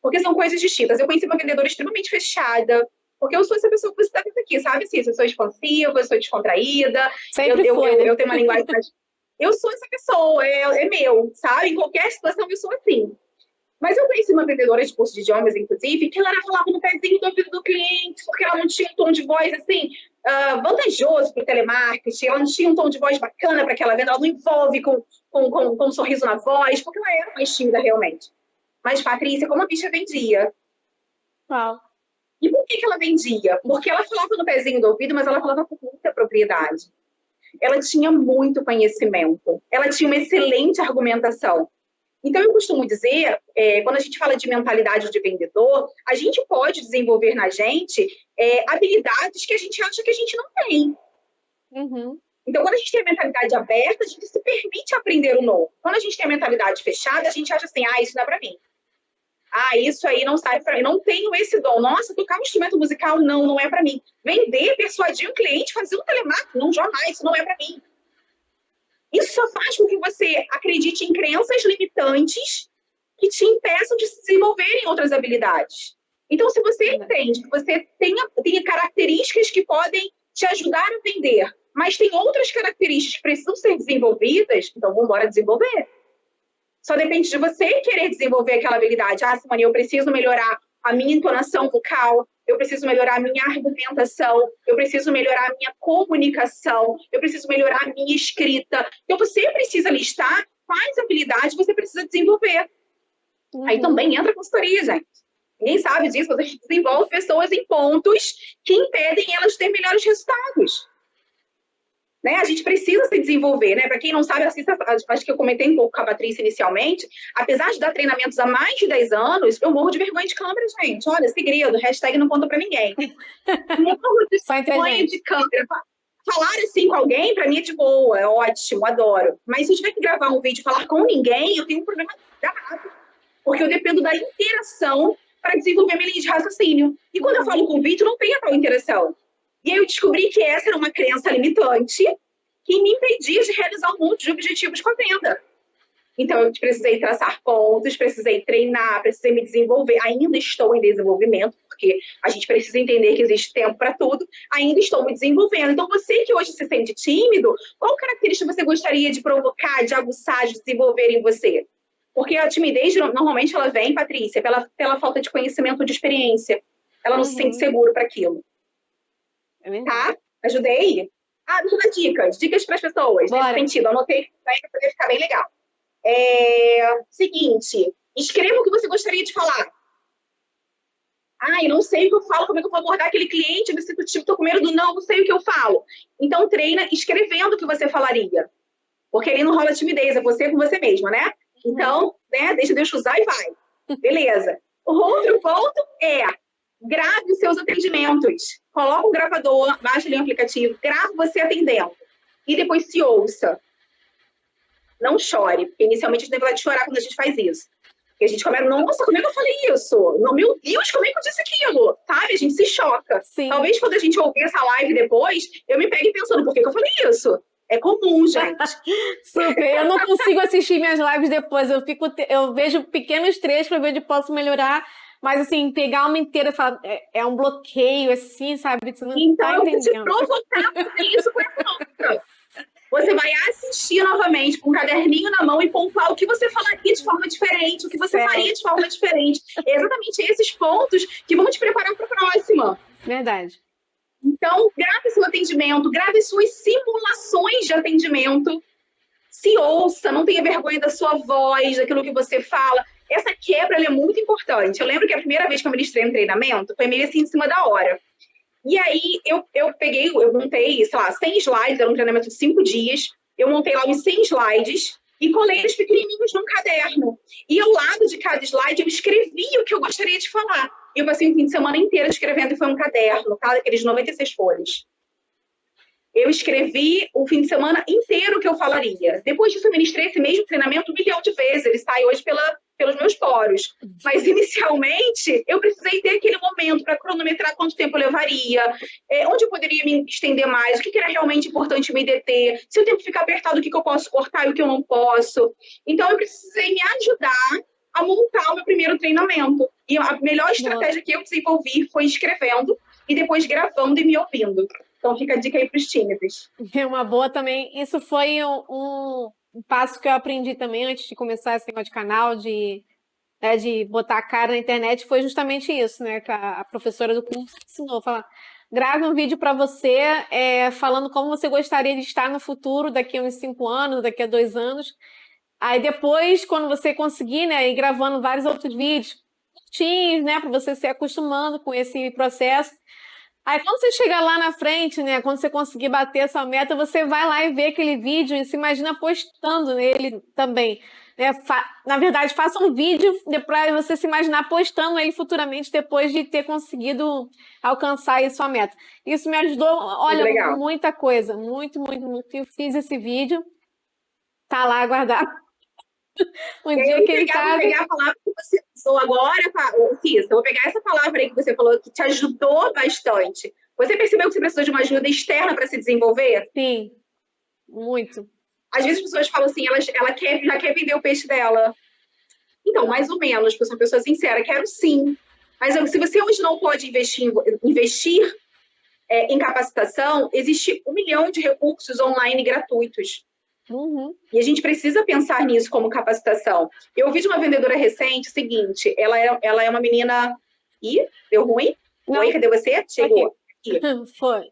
Porque são coisas distintas. Eu conheci uma vendedora extremamente fechada, porque eu sou essa pessoa que você está vendo aqui, sabe? Assim, eu sou expansiva, eu sou descontraída, eu tenho uma linguagem mais... Eu sou essa pessoa, é meu, sabe? Em qualquer situação eu sou assim. Mas eu conheci uma vendedora de curso de idiomas, inclusive, que ela falava no pezinho do ouvido do cliente, porque ela não tinha um tom de voz, assim, vantajoso para o telemarketing, ela não tinha um tom de voz bacana para aquela venda, ela não envolve com um sorriso na voz, porque ela era mais tímida realmente. Mas, Patrícia, como a bicha vendia? Uau. E por que ela vendia? Porque ela falava no pezinho do ouvido, mas ela falava com muita propriedade. Ela tinha muito conhecimento, ela tinha uma excelente argumentação. Então, eu costumo dizer, quando a gente fala de mentalidade de vendedor, a gente pode desenvolver na gente habilidades que a gente acha que a gente não tem. Uhum. Então, quando a gente tem a mentalidade aberta, a gente se permite aprender o novo. Quando a gente tem a mentalidade fechada, a gente acha assim, isso não é para mim. Isso aí não serve para mim. Não tenho esse dom. Nossa, tocar um instrumento musical, não é para mim. Vender, persuadir o cliente, fazer um telemarketing, não, jamais, isso não é para mim. Isso só faz com que você acredite em crenças limitantes que te impeçam de se desenvolver em outras habilidades. Então, se você entende que você tem características que podem te ajudar a vender, mas tem outras características que precisam ser desenvolvidas, então vamos embora desenvolver. Só depende de você querer desenvolver aquela habilidade. Simone, eu preciso melhorar a minha entonação vocal, eu preciso melhorar a minha argumentação, eu preciso melhorar a minha comunicação, eu preciso melhorar a minha escrita. Então, você precisa listar quais habilidades você precisa desenvolver. Uhum. Aí também entra a consultoria, gente. Ninguém sabe disso, mas a gente desenvolve pessoas em pontos que impedem elas de ter melhores resultados. Né? A gente precisa se desenvolver, né? Para quem não sabe, acho que eu comentei um pouco com a Patrícia inicialmente, apesar de dar treinamentos há mais de 10 anos, eu morro de vergonha de câmera, gente. Olha, segredo, hashtag não conta para ninguém. Morro de vergonha de câmera. Falar assim com alguém, para mim é de boa, é ótimo, adoro. Mas se eu tiver que gravar um vídeo e falar com ninguém, eu tenho um problema danado. Porque eu dependo da interação para desenvolver minha linha de raciocínio. E quando eu falo com o vídeo, não tem a tal interação. E aí eu descobri que essa era uma crença limitante que me impedia de realizar um monte de objetivos com a venda. Então, eu precisei traçar pontos, precisei treinar, precisei me desenvolver. Ainda estou em desenvolvimento, porque a gente precisa entender que existe tempo para tudo. Ainda estou me desenvolvendo. Então, você que hoje se sente tímido, qual característica você gostaria de provocar, de aguçar, de desenvolver em você? Porque a timidez, normalmente, ela vem, Patrícia, pela falta de conhecimento, de experiência. Ela não se sente segura para aquilo. Tá? Ajudei? Deixa eu dar dicas para as pessoas, nesse sentido. Anotei para poder ficar bem legal. Seguinte, escreva o que você gostaria de falar. Eu não sei o que eu falo, como é que eu vou abordar aquele cliente, eu me sinto tipo, tô com medo do não sei o que eu falo. Então, treina escrevendo o que você falaria. Porque ali não rola timidez, é você com você mesma, né? Então, né, deixa Deus usar e vai. Beleza. O outro ponto é grave os seus atendimentos. Coloca um gravador, baixa ali um aplicativo, grava você atendendo. E depois se ouça. Não chore, porque inicialmente a gente tem vontade de chorar quando a gente faz isso. Porque a gente começa, nossa, como é que eu falei isso? Meu Deus, como é que eu disse aquilo? Sabe? A gente se choca. Sim. Talvez quando a gente ouvir essa live depois, eu me pegue pensando, por que eu falei isso? É comum, gente. Super. Eu não consigo assistir minhas lives depois. Eu vejo pequenos trechos para ver onde posso melhorar. Mas, assim, pegar uma inteira e falar, é um bloqueio, assim, sabe? Você não Então, tá eu vou te entendendo. provocar a fazer isso com essa outra. Você vai assistir novamente com um caderninho na mão e pontuar o que você falaria de forma diferente, o que você faria de forma diferente. É exatamente esses pontos que vão te preparar para a próxima. Verdade. Então, grave seu atendimento, grave suas simulações de atendimento. Se ouça, não tenha vergonha da sua voz, daquilo que você fala. Essa quebra ela é muito importante. Eu lembro que a primeira vez que eu ministrei um treinamento foi meio assim em cima da hora. E aí eu montei, sei lá, 100 slides, era um treinamento de 5 dias. Eu montei lá uns 100 slides e colei eles pequenininhos num caderno. E ao lado de cada slide eu escrevi o que eu gostaria de falar. Eu passei um fim de semana inteiro escrevendo e foi um caderno, tá? Daqueles 96 folhas. Eu escrevi o fim de semana inteiro o que eu falaria. Depois disso, eu ministrei esse mesmo treinamento 1 milhão de vezes. Ele sai hoje pelos meus poros. Mas, inicialmente, eu precisei ter aquele momento para cronometrar quanto tempo eu levaria, onde eu poderia me estender mais, o que era realmente importante me deter, se o tempo ficar apertado, o que eu posso cortar e o que eu não posso. Então, eu precisei me ajudar a montar o meu primeiro treinamento. E a melhor estratégia que eu desenvolvi foi escrevendo e depois gravando e me ouvindo. Então, fica a dica aí para os tímidos. É uma boa também. Isso foi um passo que eu aprendi também antes de começar esse negócio de canal, de botar a cara na internet, foi justamente isso, né? Que a professora do curso ensinou. Falar, grave um vídeo para você falando como você gostaria de estar no futuro, daqui a uns 5 anos, daqui a 2 anos. Aí depois, quando você conseguir, né, ir gravando vários outros vídeos, curtinhos, né, para você se acostumando com esse processo. Aí quando você chegar lá na frente, né, quando você conseguir bater essa meta, você vai lá e vê aquele vídeo e se imagina postando nele também. Né? Na verdade, faça um vídeo para você se imaginar postando ele futuramente depois de ter conseguido alcançar aí sua meta. Isso me ajudou, olha, muita coisa, muito, muito, muito. Eu fiz esse vídeo, tá lá guardado. Um dia que ele sabe... Vou pegar a palavra que você usou agora, Cissa, eu vou pegar essa palavra aí que você falou que te ajudou bastante. Você percebeu que você precisou de uma ajuda externa para se desenvolver? Sim, muito. Às vezes as pessoas falam assim, ela já quer vender o peixe dela. Então, mais ou menos, porque eu sou uma pessoa sincera, quero sim. Mas se você hoje não pode investir em capacitação, existe 1 milhão de recursos online gratuitos. Uhum. E a gente precisa pensar nisso como capacitação. Eu ouvi de uma vendedora recente o seguinte, ela é uma menina... Ih, deu ruim? Não. Oi, cadê você? Chegou. Aqui. Foi.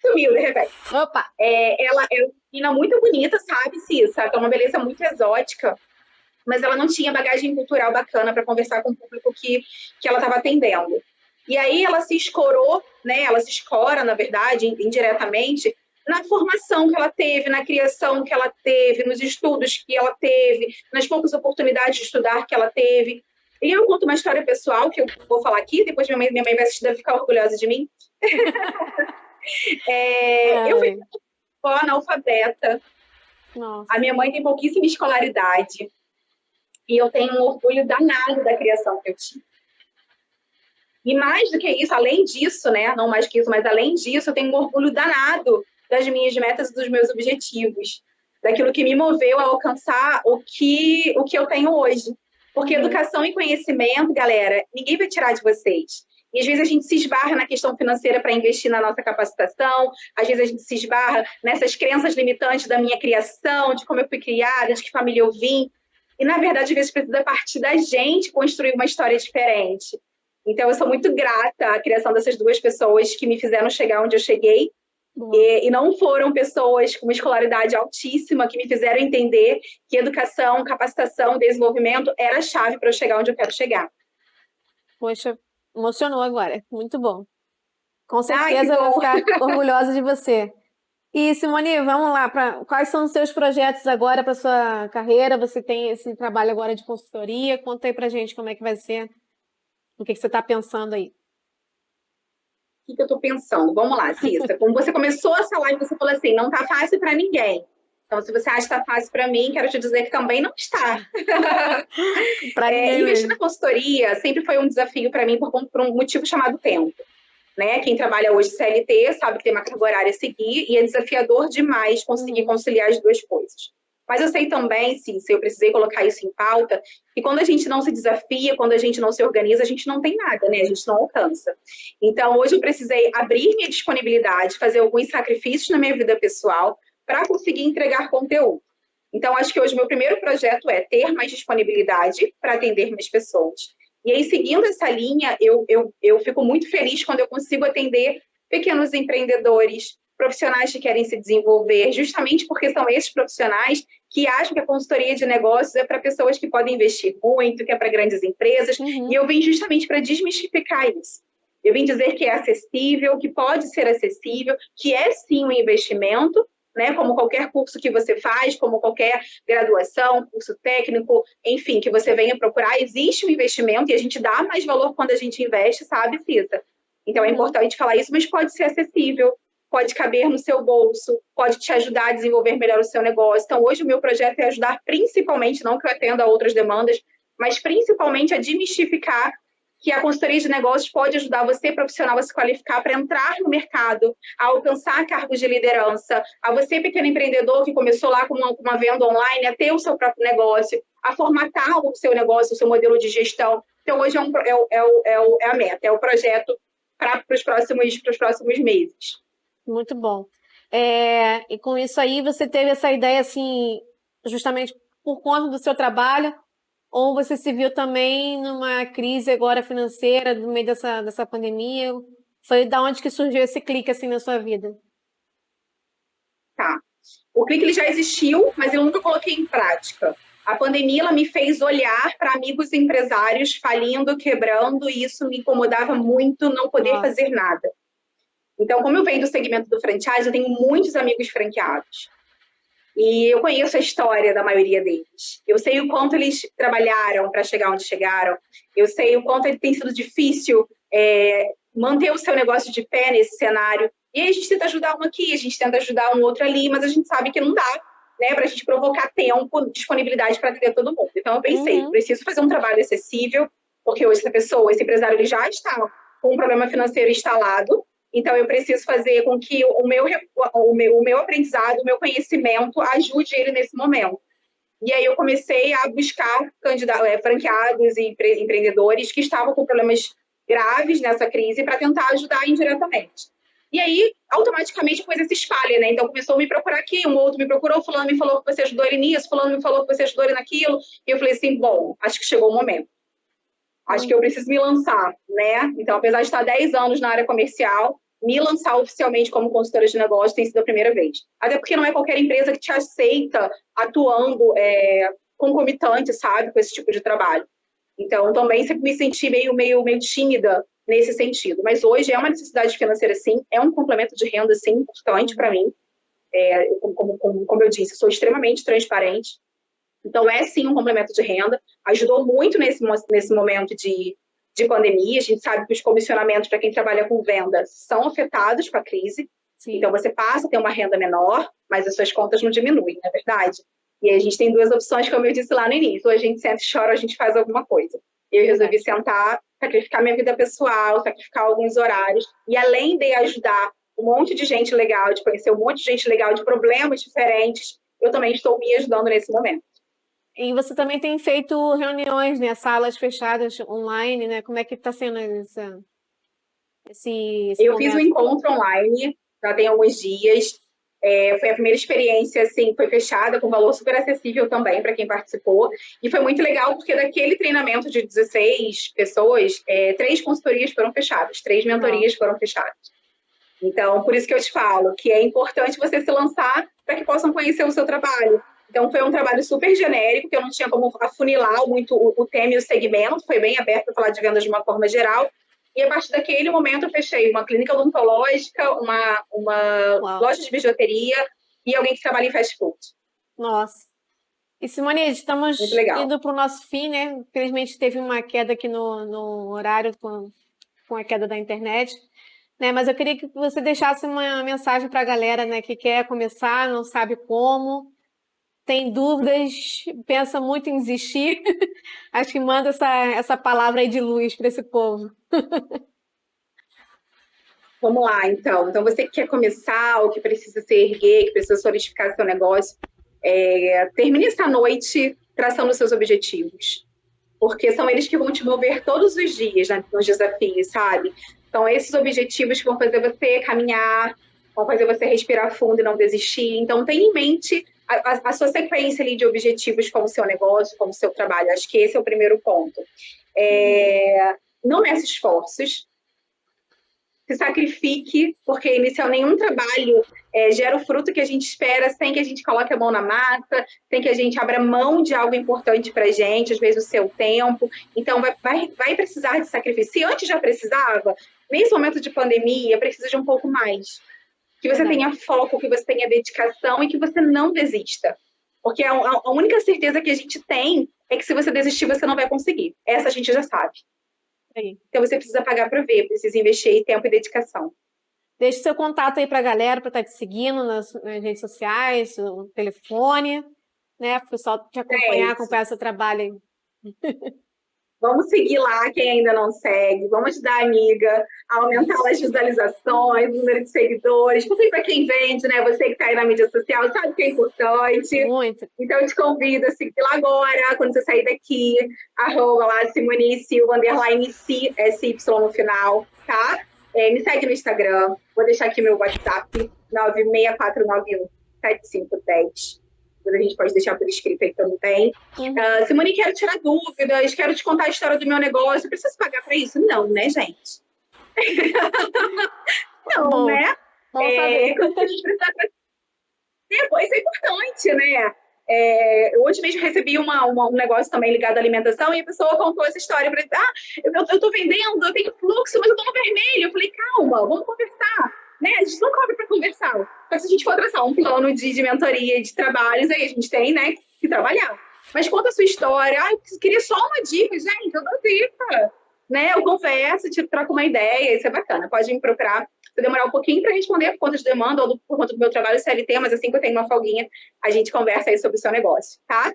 Sumiu, de repente. Opa! Ela é uma menina muito bonita, sabe, Cissa? É uma beleza muito exótica, mas ela não tinha bagagem cultural bacana para conversar com o público que ela estava atendendo. E aí ela se escorou, né? Ela se escora, na verdade, indiretamente, na formação que ela teve, na criação que ela teve, nos estudos que ela teve, nas poucas oportunidades de estudar que ela teve. E eu conto uma história pessoal que eu vou falar aqui, depois minha mãe vai assistir, deve ficar orgulhosa de mim. Eu fui analfabeta. Nossa. A minha mãe tem pouquíssima escolaridade. E eu tenho um orgulho danado da criação que eu tive. E mais do que isso, além disso, né? Não mais que isso, mas além disso, eu tenho um orgulho danado das minhas metas e dos meus objetivos. Daquilo que me moveu a alcançar o que eu tenho hoje. Porque educação e conhecimento, galera, ninguém vai tirar de vocês. E às vezes a gente se esbarra na questão financeira para investir na nossa capacitação, às vezes a gente se esbarra nessas crenças limitantes da minha criação, de como eu fui criada, de que família eu vim. E, na verdade, às vezes precisa partir da gente construir uma história diferente. Então, eu sou muito grata à criação dessas duas pessoas que me fizeram chegar onde eu cheguei. E não foram pessoas com uma escolaridade altíssima que me fizeram entender que educação, capacitação, desenvolvimento era a chave para eu chegar onde eu quero chegar. Poxa, emocionou agora. Muito bom. Com certeza eu vou ficar orgulhosa de você. E, Simone, vamos lá. Quais são os seus projetos agora para sua carreira? Você tem esse trabalho agora de consultoria? Conta aí pra gente como é que vai ser O que você está pensando aí? O que eu estou pensando? Vamos lá, Cissa. Como você começou essa live, você falou assim, não está fácil para ninguém. Então, se você acha que está fácil para mim, quero te dizer que também não está. Para ninguém Investir na mesmo. consultoria sempre foi um desafio para mim por um motivo chamado tempo. Né? Quem trabalha hoje CLT sabe que tem uma carga horária a seguir e é desafiador demais conseguir conciliar as duas coisas. Mas eu sei também, sim, se eu precisei colocar isso em pauta, que quando a gente não se desafia, quando a gente não se organiza, a gente não tem nada, né? A gente não alcança. Então, hoje eu precisei abrir minha disponibilidade, fazer alguns sacrifícios na minha vida pessoal para conseguir entregar conteúdo. Então, acho que hoje o meu primeiro projeto é ter mais disponibilidade para atender mais pessoas. E aí, seguindo essa linha, eu fico muito feliz quando eu consigo atender pequenos empreendedores, profissionais que querem se desenvolver, justamente porque são esses profissionais que acham que a consultoria de negócios é para pessoas que podem investir muito, que é para grandes empresas, e eu vim justamente para desmistificar isso. Eu vim dizer que é acessível, que pode ser acessível, que é sim um investimento, né, como qualquer curso que você faz, como qualquer graduação, curso técnico, enfim, que você venha procurar, existe um investimento e a gente dá mais valor quando a gente investe, sabe, Cissa? Então é importante falar isso, mas pode ser acessível, pode caber no seu bolso, pode te ajudar a desenvolver melhor o seu negócio. Então, hoje o meu projeto é ajudar principalmente, não que eu atenda a outras demandas, mas principalmente a desmistificar que a consultoria de negócios pode ajudar você, profissional, a se qualificar para entrar no mercado, a alcançar cargos de liderança, a você, pequeno empreendedor que começou lá com uma venda online, a ter o seu próprio negócio, a formatar o seu negócio, o seu modelo de gestão. Então, hoje é a meta, é o projeto para os próximos meses. Muito bom. E com isso aí, você teve essa ideia, assim, justamente por conta do seu trabalho, ou você se viu também numa crise agora financeira, no meio dessa pandemia? Foi da onde que surgiu esse clique, assim, na sua vida? Tá. O clique ele já existiu, mas eu nunca coloquei em prática. A pandemia ela me fez olhar para amigos empresários falindo, quebrando, e isso me incomodava muito, não poder fazer nada. Então, como eu venho do segmento do franchise, eu tenho muitos amigos franqueados. E eu conheço a história da maioria deles. Eu sei o quanto eles trabalharam para chegar onde chegaram. Eu sei o quanto tem sido difícil manter o seu negócio de pé nesse cenário. E aí a gente tenta ajudar um aqui, a gente tenta ajudar um outro ali, mas a gente sabe que não dá, né, para a gente provocar tempo, disponibilidade para atender todo mundo. Então, eu pensei, preciso fazer um trabalho acessível, porque hoje essa pessoa, esse empresário, ele já está com um problema financeiro instalado. Então, eu preciso fazer com que o meu aprendizado, o meu conhecimento ajude ele nesse momento. E aí eu comecei a buscar franqueados e empreendedores que estavam com problemas graves nessa crise para tentar ajudar indiretamente. E aí, automaticamente, a coisa se espalha, né? Então, começou a me procurar aqui, um outro me procurou, fulano me falou que você ajudou ele nisso, fulano me falou que você ajudou ele naquilo. E eu falei assim, bom, acho que chegou o momento. Acho que eu preciso me lançar, né? Então, apesar de estar 10 anos na área comercial, me lançar oficialmente como consultora de negócios tem sido a primeira vez. Até porque não é qualquer empresa que te aceita atuando concomitante, sabe, com esse tipo de trabalho. Então, também sempre me senti meio tímida nesse sentido. Mas hoje é uma necessidade financeira, sim, é um complemento de renda, sim, importante para mim. Como eu disse, sou extremamente transparente. Então, é sim um complemento de renda. Ajudou muito nesse momento de pandemia. A gente sabe que os comissionamentos para quem trabalha com venda são afetados com a crise. Sim. Então, você passa a ter uma renda menor, mas as suas contas não diminuem, não é verdade? E aí a gente tem duas opções, como eu disse lá no início. Ou a gente senta e chora, ou a gente faz alguma coisa. Eu resolvi sentar, sacrificar minha vida pessoal, sacrificar alguns horários. E além de ajudar um monte de gente legal, de conhecer um monte de gente legal, de problemas diferentes, eu também estou me ajudando nesse momento. E você também tem feito reuniões, né? Salas fechadas online, né? Como é que está sendo esse Eu momento? fiz um encontro online, já tem alguns dias. Foi a primeira experiência, assim, foi fechada, com valor super acessível também para quem participou. E foi muito legal, porque daquele treinamento de 16 pessoas, 3 consultorias foram fechadas, 3 mentorias foram fechadas. Então, por isso que eu te falo que é importante você se lançar para que possam conhecer o seu trabalho. Então, foi um trabalho super genérico, que eu não tinha como afunilar muito o tema e o segmento, foi bem aberto para falar de vendas de uma forma geral. E a partir daquele momento eu fechei uma clínica odontológica, uma loja de bijuteria e alguém que trabalha em fast food. Nossa. E Simone, estamos Muito legal. indo para o nosso fim, né? Infelizmente teve uma queda aqui no horário com a queda da internet, né? Mas eu queria que você deixasse uma mensagem para a galera, né, que quer começar, não sabe como, tem dúvidas, pensa muito em desistir. Acho que manda essa palavra aí de luz para esse povo. Vamos lá, então. Então, você que quer começar, ou que precisa se erguer, que precisa solidificar seu negócio, termine essa noite traçando seus objetivos. Porque são eles que vão te mover todos os dias, né, nos desafios, sabe? Então, esses objetivos que vão fazer você caminhar, vão fazer você respirar fundo e não desistir. Então, tenha em mente a sua sequência ali de objetivos como o seu negócio, como o seu trabalho. Acho que esse é o primeiro ponto. Não meça esforços, se sacrifique, porque iniciar nenhum trabalho gera o fruto que a gente espera sem que a gente coloque a mão na massa, sem que a gente abra mão de algo importante para a gente, às vezes o seu tempo. Então, vai precisar de sacrifício. Se antes já precisava, nesse momento de pandemia, precisa de um pouco mais. Que você tenha foco, que você tenha dedicação e que você não desista. Porque a única certeza que a gente tem é que se você desistir, você não vai conseguir. Essa a gente já sabe. Então, você precisa pagar para ver, precisa investir tempo e dedicação. Deixe seu contato aí para a galera, para estar te seguindo nas redes sociais, no telefone, né? Para o pessoal te acompanhar seu trabalho aí. Vamos seguir lá, quem ainda não segue. Vamos ajudar a amiga a aumentar as visualizações, o número de seguidores. Porque para quem vende, né? Você que está aí na mídia social, sabe que é importante. Muito. Então, eu te convido a seguir lá agora, quando você sair daqui, @lá Simone Silva, _SY no final, tá? Me segue no Instagram. Vou deixar aqui meu WhatsApp, 964917510. Depois a gente pode deixar por escrito aí também. Simone, quero tirar dúvidas, quero te contar a história do meu negócio. Preciso pagar para isso? Não, né, gente? Não, bom, né? Bom saber. Isso é importante, né? Hoje mesmo recebi um negócio também ligado à alimentação e a pessoa contou essa história. Eu falei, eu tô vendendo, eu tenho fluxo, mas eu tô no vermelho. Eu falei, calma, vamos conversar. Né? A gente não cobra para conversar. Só que se a gente for traçar um plano de mentoria de trabalhos, aí a gente tem, né, que trabalhar. Mas conta a sua história. Eu queria só uma dica. Gente, eu dou dica. Né? Eu converso, troco uma ideia, isso é bacana. Pode me procurar. Se demorar um pouquinho para responder por conta de demanda ou por conta do meu trabalho CLT, mas assim que eu tenho uma folguinha, a gente conversa aí sobre o seu negócio, tá?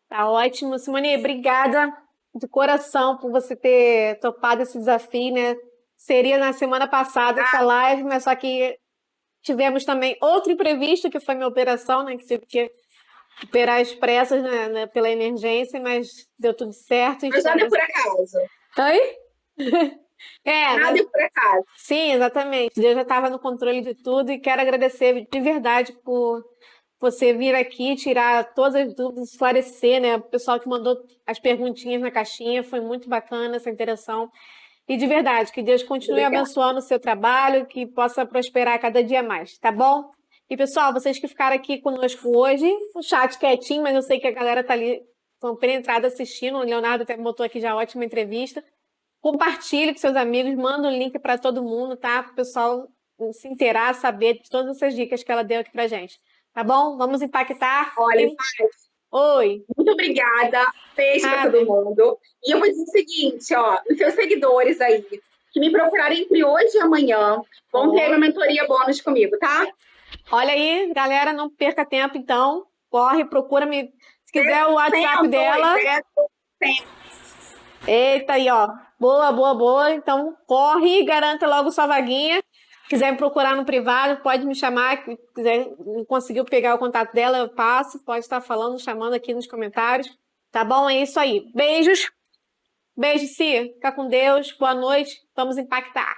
Tá ótimo. Simone, obrigada de coração por você ter topado esse desafio, né? Seria na semana passada essa live, mas só que tivemos também outro imprevisto, que foi minha operação, né? Que tive que operar às pressas, né, pela emergência, mas deu tudo certo. Mas nada é por acaso. Oi? Nada é por acaso. Sim, exatamente. Deus já estava no controle de tudo e quero agradecer de verdade por você vir aqui, tirar todas as dúvidas, esclarecer, né? O pessoal que mandou as perguntinhas na caixinha, foi muito bacana essa interação. E de verdade, que Deus continue abençoando o seu trabalho, que possa prosperar cada dia mais, tá bom? E pessoal, vocês que ficaram aqui conosco hoje, o chat quietinho, mas eu sei que a galera tá ali compenetrada assistindo, o Leonardo até botou aqui já ótima entrevista. Compartilhe com seus amigos, manda o link para todo mundo, tá? Para o pessoal se inteirar, saber de todas essas dicas que ela deu aqui pra gente. Tá bom? Vamos impactar. Olha, Oi. Muito obrigada. Beijo para todo mundo. E eu vou dizer o seguinte, ó, os seus seguidores aí, que me procurarem entre hoje e amanhã, vão ter uma mentoria bônus comigo, tá? Olha aí, galera, não perca tempo, então. Corre, procura-me. Se quiser o WhatsApp dela. Eita, aí, ó. Boa, boa, boa. Então, corre e garanta logo sua vaguinha. Se quiser me procurar no privado, pode me chamar. Se quiser, conseguiu pegar o contato dela, eu passo. Pode estar falando, chamando aqui nos comentários. Tá bom? É isso aí. Beijos. Beijo, Si. Fica com Deus. Boa noite. Vamos impactar.